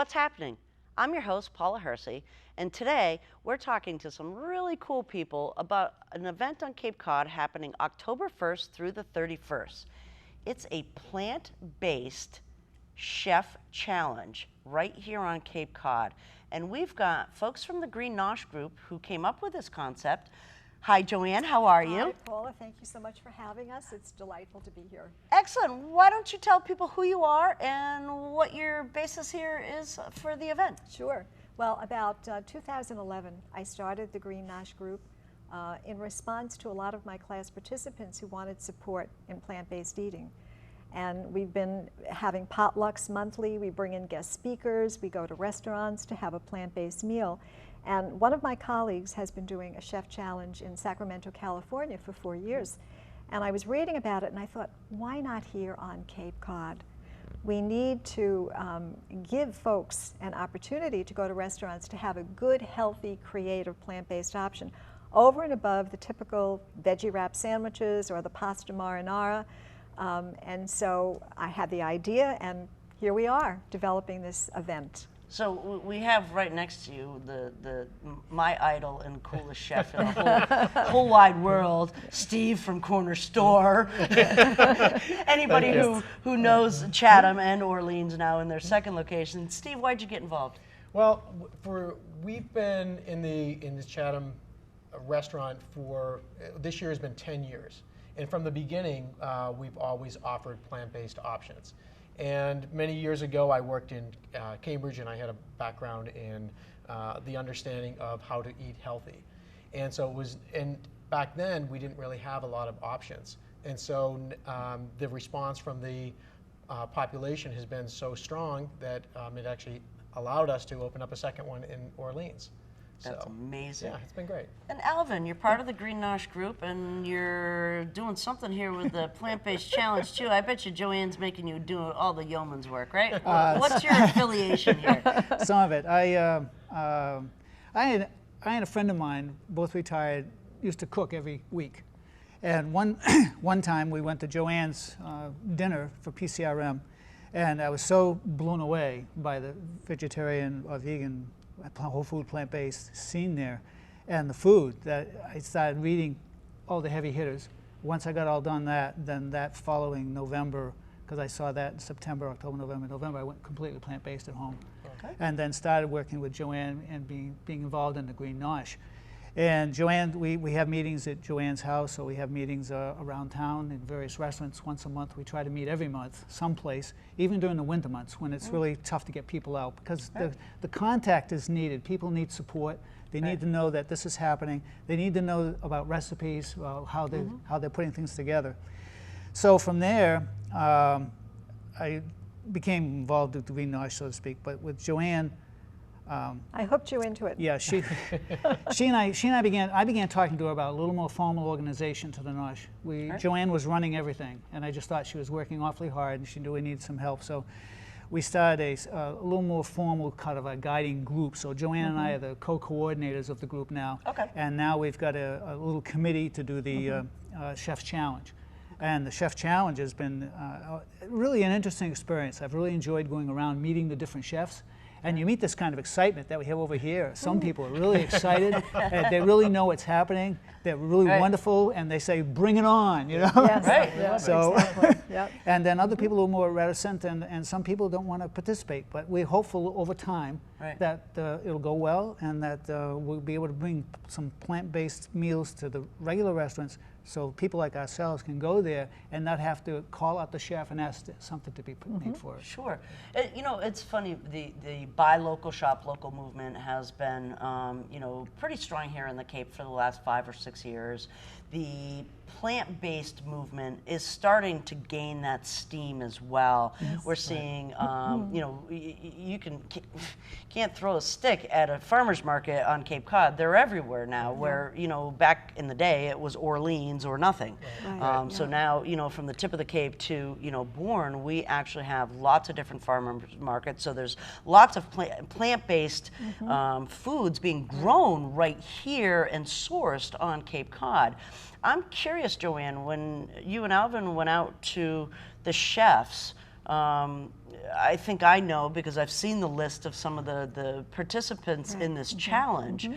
what's happening? I'm your host, Paula Hersey, and today we're talking to some really cool people about an event on Cape Cod happening October 1st through the 31st. It's a plant-based chef challenge right here on Cape Cod. And we've got folks from the Green Nosh group who came up with this concept. Hi, Joanne, how are you? Hi, Paula, thank you so much for having us. It's delightful to be here. Excellent. Why don't you tell people who you are and what your basis here is for the event? Sure. Well, about 2011, I started the Green Nosh group in response to a lot of my class participants who wanted support in plant-based eating. And we've been having potlucks monthly. We bring in guest speakers. We go to restaurants to have a plant-based meal. And one of my colleagues has been doing a chef challenge in Sacramento, California for 4 years. And I was reading about it and I thought, why not here on Cape Cod? We need to give folks an opportunity to go to restaurants to have a good, healthy, creative, plant-based option over and above the typical veggie wrap sandwiches or the pasta marinara. And so I had the idea, and here we are developing this event. So we have right next to you my idol and coolest chef in the whole wide world, Steve from Corner Store. Anybody who knows Chatham and Orleans now in their second location. Steve, why'd you get involved? Well, we've been in the Chatham restaurant for, this year has been 10 years. And from the beginning, we've always offered plant-based options. And many years ago, I worked in Cambridge, and I had a background in the understanding of how to eat healthy. And so it was, and back then, we didn't really have a lot of options. And so the response from the population has been so strong that it actually allowed us to open up a second one in Orleans. That's amazing. Yeah, it's been great. And Alvin, you're part of the Green Nosh group, and you're doing something here with the plant-based challenge too. I bet you Joanne's making you do all the yeoman's work, right? What's your affiliation here? Some of it. I had a friend of mine, both retired, used to cook every week. And one time we went to Joanne's dinner for PCRM, and I was so blown away by the vegetarian or vegan whole food plant-based scene there and the food that I started reading all the heavy hitters. Once I got all done that, then that following November, because I saw that in September, October, November, I went completely plant-based at home. Okay. And then started working with Joanne and being involved in the Green Nosh. And Joanne, we have meetings at Joanne's house, so we have meetings around town in various restaurants once a month. We try to meet every month, someplace, even during the winter months when it's really tough to get people out, because the contact is needed. People need support. They need to know that this is happening. They need to know about recipes, how they're putting things together. So from there, I became involved with the Green Nosh, so to speak, but with Joanne, I hooked you into it. Yeah, she and I began talking to her about a little more formal organization to the Nosh. Joanne was running everything, and I just thought she was working awfully hard, and she knew we needed some help. So we started a little more formal kind of a guiding group. So Joanne and I are the co-coordinators of the group now. Okay. And now we've got a little committee to do the Chef Challenge. And the Chef Challenge has been really an interesting experience. I've really enjoyed going around meeting the different chefs. And you meet this kind of excitement that we have over here. Some people are really excited. They really know what's happening. They're really wonderful, and they say, "Bring it on!" You know. Yes, right. Yeah, so, exactly. Yep. And then other people are more reticent, and some people don't want to participate. But we're hopeful over time that it'll go well, and that we'll be able to bring some plant-based meals to the regular restaurants, so people like ourselves can go there and not have to call out the chef and ask something to be made for it. Sure. You know, it's funny, the buy local, shop local movement has been, you know, pretty strong here in the Cape for the last 5 or 6 years. The plant-based movement is starting to gain that steam as well. Yes. We're seeing, you know, you can't throw a stick at a farmer's market on Cape Cod. They're everywhere now, where, you know, back in the day it was Orleans or nothing. Right. So now, you know, from the tip of the Cape to, you know, Bourne, we actually have lots of different farmers markets. So there's lots of plant-based foods being grown right here and sourced on Cape Cod. I'm curious, Joanne, when you and Alvin went out to the chefs, I think I know because I've seen the list of some of the participants in this challenge.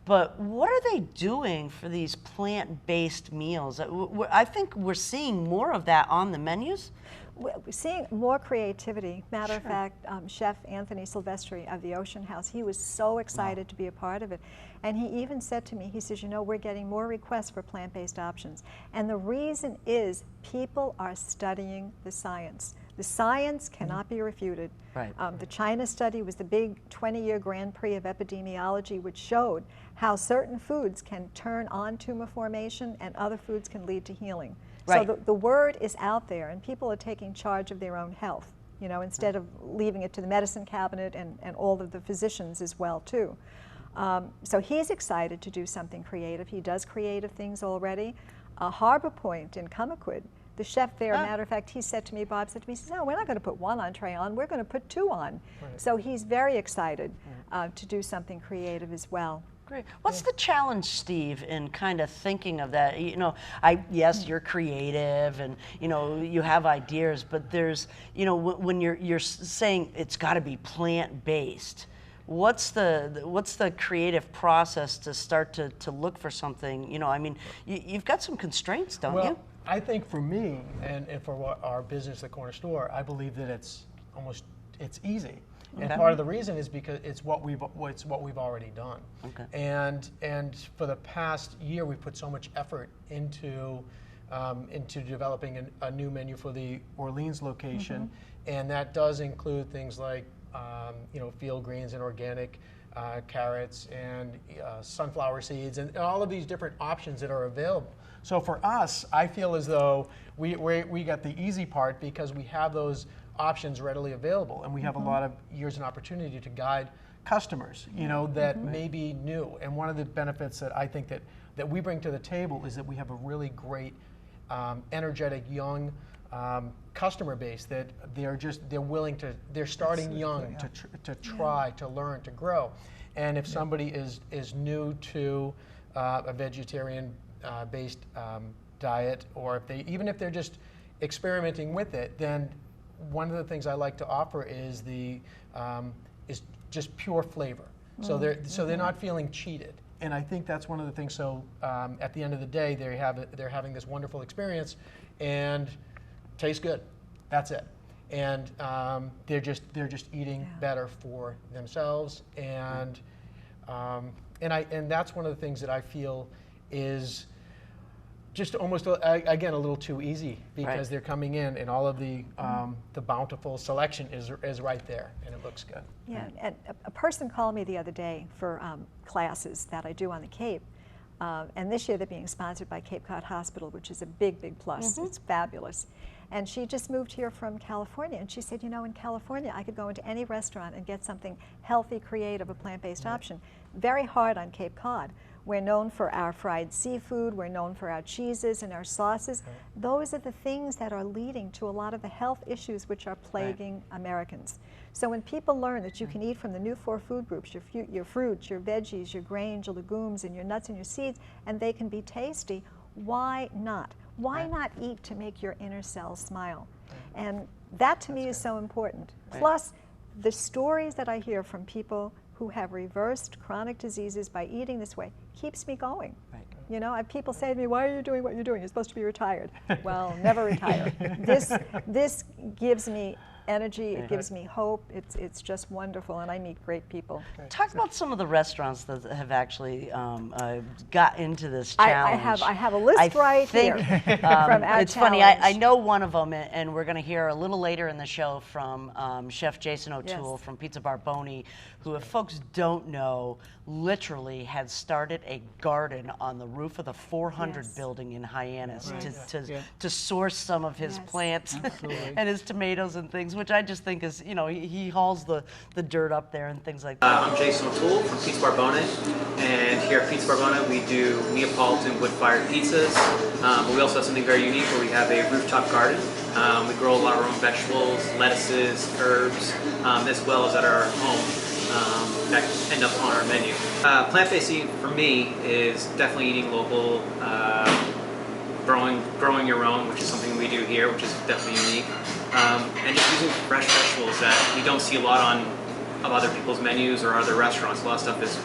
But what are they doing for these plant-based meals? I think we're seeing more of that on the menus. We're seeing more creativity. Matter of fact, Chef Anthony Silvestri of the Ocean House, he was so excited to be a part of it. And he even said to me, he says, you know, we're getting more requests for plant-based options. And the reason is people are studying the science. The science cannot be refuted. Right. The China study was the big 20-year Grand Prix of epidemiology, which showed how certain foods can turn on tumor formation and other foods can lead to healing. Right. So the word is out there, and people are taking charge of their own health, you know, instead of leaving it to the medicine cabinet and all of the physicians as well, too. So he's excited to do something creative. He does creative things already. Harbor Point in Cummaquid, the chef there, matter of fact, he said to me, Bob said to me, he says, no, we're not going to put one entree on, we're going to put two on. Right. So he's very excited to do something creative as well. Great. What's the challenge, Steve, in kind of thinking of that? You know, yes, you're creative and, you know, you have ideas, but there's, you know, when you're saying it's got to be plant-based, what's the creative process to start to look for something? You know, I mean, you've got some constraints, don't you? I think for me and for our business, the Corner Store, I believe that it's easy. And part of the reason is because it's what we've already done. Okay. And for the past year, we've put so much effort into developing a new menu for the Orleans location, and that does include things like you know, field greens and organic carrots and sunflower seeds and all of these different options that are available. So for us, I feel as though we got the easy part because we have those options readily available, and we have a lot of years and opportunity to guide customers, you know, that may be new. And one of the benefits that I think that we bring to the table is that we have a really great, energetic, young customer base that they're starting young to try, to learn, to grow. And if somebody is new to a vegetarian based diet, or even if they're just experimenting with it, then one of the things I like to offer is is just pure flavor. So they're not feeling cheated. And I think that's one of the things. So at the end of the day, they're having this wonderful experience, and tastes good. That's it. And they're just eating better for themselves. And that's one of the things that I feel is just almost, again, a little too easy, because they're coming in and all of the bountiful selection is right there, and it looks good. Yeah, and a person called me the other day for classes that I do on the Cape, and this year they're being sponsored by Cape Cod Hospital, which is a big, big plus. It's fabulous. And she just moved here from California, and she said, you know, in California I could go into any restaurant and get something healthy, creative, a plant-based option. Very hard on Cape Cod. We're known for our fried seafood, we're known for our cheeses and our sauces. Those are the things that are leading to a lot of the health issues which are plaguing Americans. So when people learn that you can eat from the new 4 food groups, your fruits, your veggies, your grains, your legumes, and your nuts and your seeds, and they can be tasty, why not? Why not eat to make your inner cells smile? And that to me is so important. Plus, the stories that I hear from people who have reversed chronic diseases by eating this way keeps me going. You know, people say to me, why are you doing what you're doing? You're supposed to be retired. Well, never retire. This gives me energy, it gives me hope, it's just wonderful, and I meet great people. Talk about some of the restaurants that have actually got into this challenge. I have a list here from our It's funny, I know one of them, and we're going to hear a little later in the show from Chef Jason O'Toole from Pizza Barbone, who, if folks don't know, literally had started a garden on the roof of the 400 building in Hyannis to source some of his plants and his tomatoes and things, which I just think is, you know, he hauls the dirt up there and things like that. I'm Jason O'Toole from Pizza Barbone, and here at Pizza Barbone we do Neapolitan wood-fired pizzas, but we also have something very unique where we have a rooftop garden. We grow a lot of our own vegetables, lettuces, herbs, as well as at our home. That end up on our menu. Plant-based eating for me is definitely eating local, growing your own, which is something we do here, which is definitely unique. And just using fresh vegetables that you don't see a lot of other people's menus or other restaurants. A lot of stuff is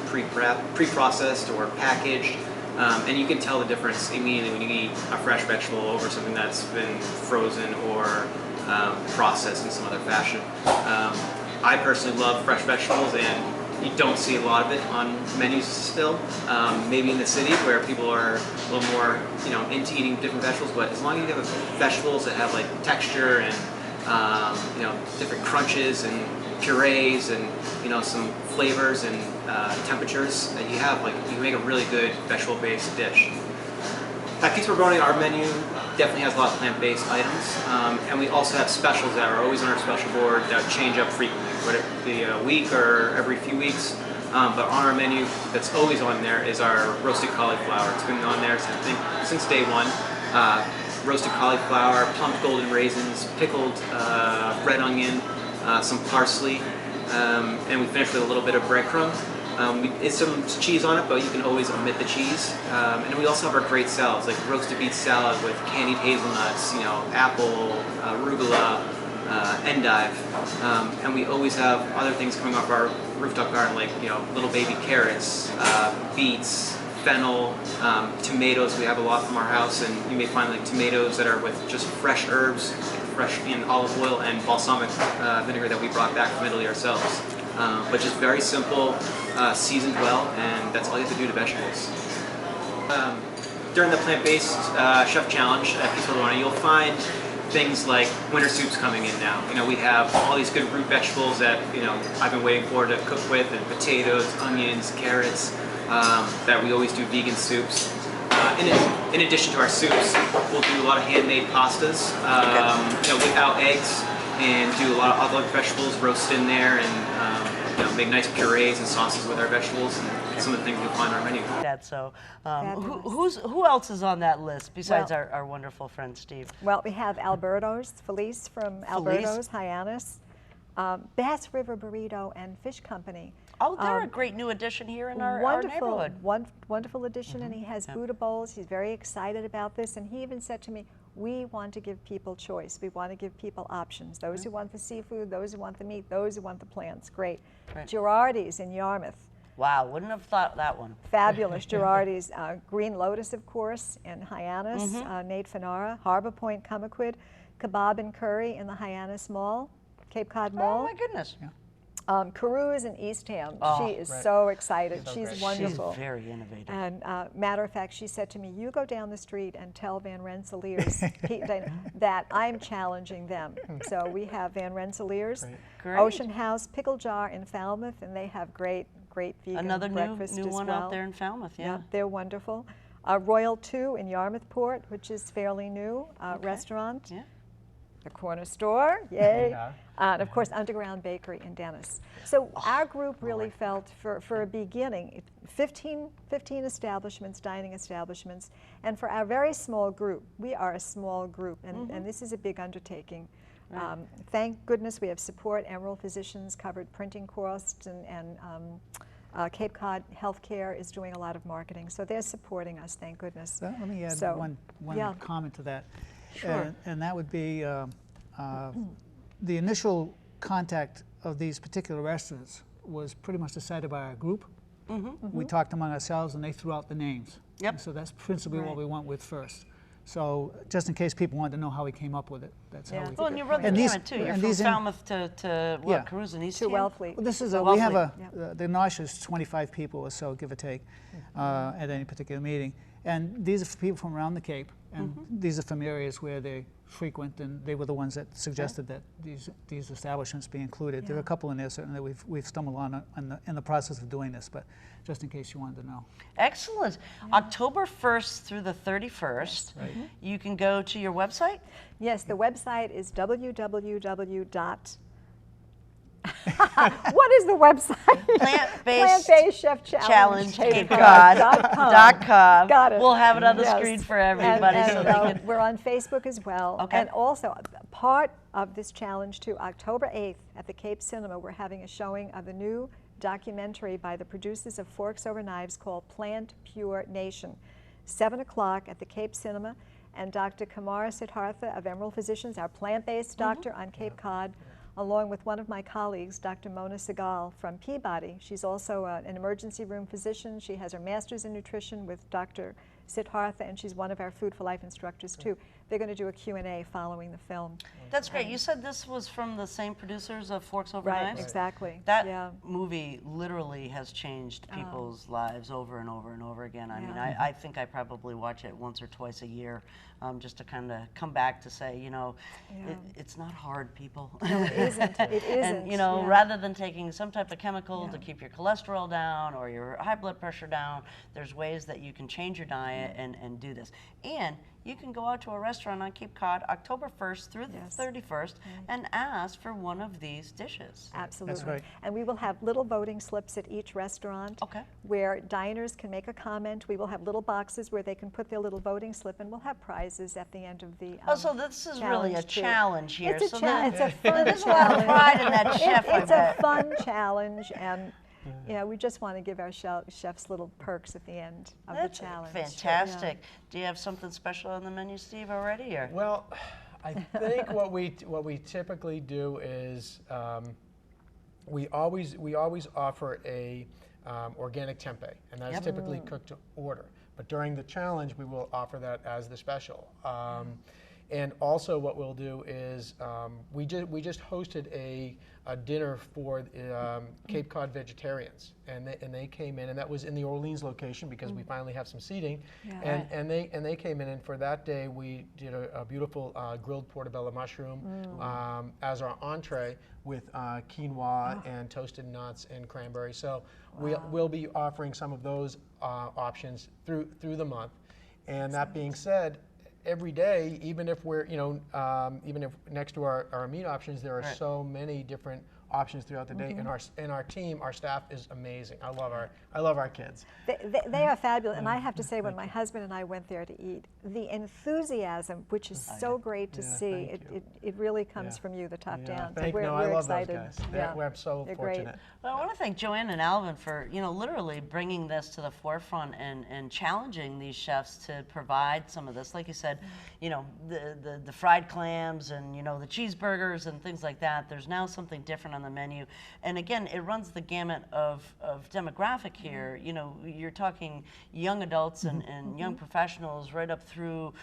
pre-processed or packaged. And you can tell the difference immediately when you eat a fresh vegetable over something that's been frozen or processed in some other fashion. I personally love fresh vegetables, and you don't see a lot of it on menus still. Maybe in the city where people are a little more, into eating different vegetables. But as long as you have vegetables that have like texture and different crunches and purees and some flavors and temperatures that you have, you make a really good vegetable-based dish. At Pizza Barbone, our menu definitely has a lot of plant-based items, and we also have specials that are always on our special board that change up frequently, whether it be a week or every few weeks. But on our menu, that's always on there is our roasted cauliflower. It's been on there since day one. Roasted cauliflower, plumped golden raisins, pickled red onion, some parsley, and we finish with a little bit of breadcrumb. It's some cheese on it, but you can always omit the cheese. And we also have our great salads, like roasted beet salad with candied hazelnuts, apple, arugula, endive. And we always have other things coming off our rooftop garden, like little baby carrots, beets, fennel, tomatoes. We have a lot from our house, and you may find tomatoes that are with just fresh herbs, fresh in olive oil and balsamic vinegar that we brought back from Italy ourselves. But just very simple, seasoned well, and that's all you have to do to vegetables. During the plant-based chef challenge at Pizza Barbone, you'll find things like winter soups coming in now. We have all these good root vegetables that I've been waiting for to cook with, and potatoes, onions, carrots. That we always do vegan soups. In addition to our soups, we'll do a lot of handmade pastas, without eggs, and do a lot of other vegetables roasted in there, and make nice purees and sauces with our vegetables, and some of the things you'll find on our menu. So, who else is on that list besides our wonderful friend Steve? Well, we have Felice from Alberto's, Hyannis, Bass River Burrito and Fish Company. Oh, they're a great new addition here in our neighborhood. Wonderful addition, and he has Buddha bowls. He's very excited about this, and he even said to me, we want to give people choice. We want to give people options. Those who want the seafood, those who want the meat, those who want the plants. Great. Right. Gerardi's in Yarmouth. Wow, wouldn't have thought that one. Fabulous. Gerardi's. Green Lotus, of course, in Hyannis. Nate Fanara. Harbor Point, Cummaquid. Kabob and Curry in the Hyannis Mall, Cape Cod Mall. Oh, my goodness. Yeah. Karoo is in Eastham. She is right. so excited. So She's great. wonderful. She's very innovative. And matter of fact, she said to me, you go down the street and tell Van Rensselaer's that I'm challenging them. So we have Van Rensselaer's, Ocean House, Pickle Jar in Falmouth, and they have great vegan Another breakfast new as one well. out there in Falmouth, yeah. They're wonderful. Royal 2 in Yarmouth Port, which is fairly new restaurant. Yeah. The corner store, yay. And of course, Underground Bakery in Dennis. So our group really felt for a beginning, 15 establishments, dining establishments, and for our very small group, we are a small group, and this is a big undertaking. Right. Thank goodness we have support. Emerald Physicians covered printing costs, and Cape Cod Healthcare is doing a lot of marketing, so they're supporting us, thank goodness. Let me add one comment to that. Sure. And that would be the initial contact of these particular restaurants was pretty much decided by our group. We talked among ourselves, and they threw out the names. Yep. So that's principally what we went with first. So just in case people wanted to know how we came up with it, that's how we did it. Well, and you run the gamut too. You're from Falmouth to what, Karoo's and Eastham? To Wellfleet. Well, this is we have the NOSH is 25 people or so, give or take, at any particular meeting. And these are people from around the Cape, and these are from areas where they frequent, and they were the ones that suggested that these establishments be included. There are a couple in there certainly that we've stumbled on in the process of doing this, but just in case you wanted to know. Excellent. October 1st through the 31st. Right. You can go to your website? Yes, the website is what is the website? Plant-based Chef Challenge CapeCod.com. Got it. We'll have it on the screen for everybody. And we're on Facebook as well. Okay. And also, part of this challenge too, October 8th at the Cape Cinema, we're having a showing of the new documentary by the producers of Forks Over Knives called Plant Pure Nation. 7 o'clock at the Cape Cinema. and Dr. Kamara Siddhartha of Emerald Physicians, our plant-based doctor on Cape Cod, along with one of my colleagues, Dr. Mona Segal from Peabody. She's also an emergency room physician. She has her master's in nutrition with Dr. Siddhartha, and she's one of our Food for Life instructors too. They're going to do a Q&A following the film. That's great. You said this was from the same producers of Forks Over Right, Knives? exactly. That movie literally has changed people's lives over and over and over again. I mean, I think I probably watch it once or twice a year just to kind of come back to say, you know, it's not hard, people. No, it isn't. It isn't. And, you know, rather than taking some type of chemical to keep your cholesterol down or your high blood pressure down, there's ways that you can change your diet and do this. And you can go out to a restaurant on Cape Cod October 1st through the 31st and ask for one of these dishes. Absolutely. That's right. And we will have little voting slips at each restaurant where diners can make a comment. We will have little boxes where they can put their little voting slip, and we'll have prizes at the end of the so this is really a challenge here. It's a, it's a fun there's challenge. a lot of pride in that chef. It's a fun challenge, and you know, we just want to give our chefs little perks at the end of the challenge. Fantastic. Do you have something special on the menu, Steve, already? Or? Well, I think what we typically do is we always offer a organic tempeh, and that's typically cooked to order. But during the challenge, we will offer that as the special. And also, what we'll do is we just hosted a dinner for Cape Cod vegetarians, and they came in, and that was in the Orleans location because we finally have some seating, and they came in, and for that day we did a beautiful grilled portobello mushroom as our entree with quinoa and toasted nuts and cranberry. So we'll be offering some of those options through the month. And that being said, every day, even if we're, even if next to our meat options, there are so many different options throughout the day. And our team, our staff is amazing. I love our kids. They are fabulous, and I have to say, when my husband and I went there to eat, the enthusiasm, which is so great to see, it really comes from you, the top down. So we're I love excited. those guys. We're so They're fortunate. great. Well, I want to thank Joanne and Alvin for, literally bringing this to the forefront and challenging these chefs to provide some of this. Like you said, the fried clams and, the cheeseburgers and things like that. There's now something different on the menu. And again, it runs the gamut of demographic here. You're talking young adults and young professionals right up through,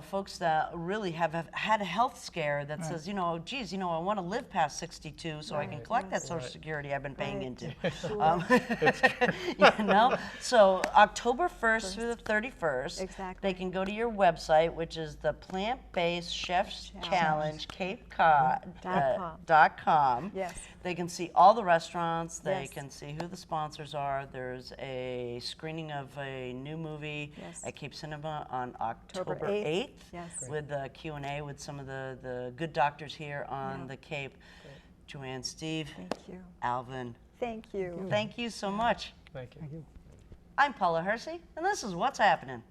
folks that really have had a health scare that says, geez, I want to live past 62 so I can collect that Social Security I've been paying into. So October 1st through the 31st, they can go to your website, which is the Plant-Based Chef's Challenge Cape Cod.com. Yes. They can see all the restaurants. They can see who the sponsors are. There's a screening of a new movie at Cape Cinema on October 8th with the Q&A with some of the good doctors here on the Cape. Joanne, Steve, thank you. Alvin, thank you. Thank you so much. Thank you. I'm Paula Hersey, and this is What's Happening.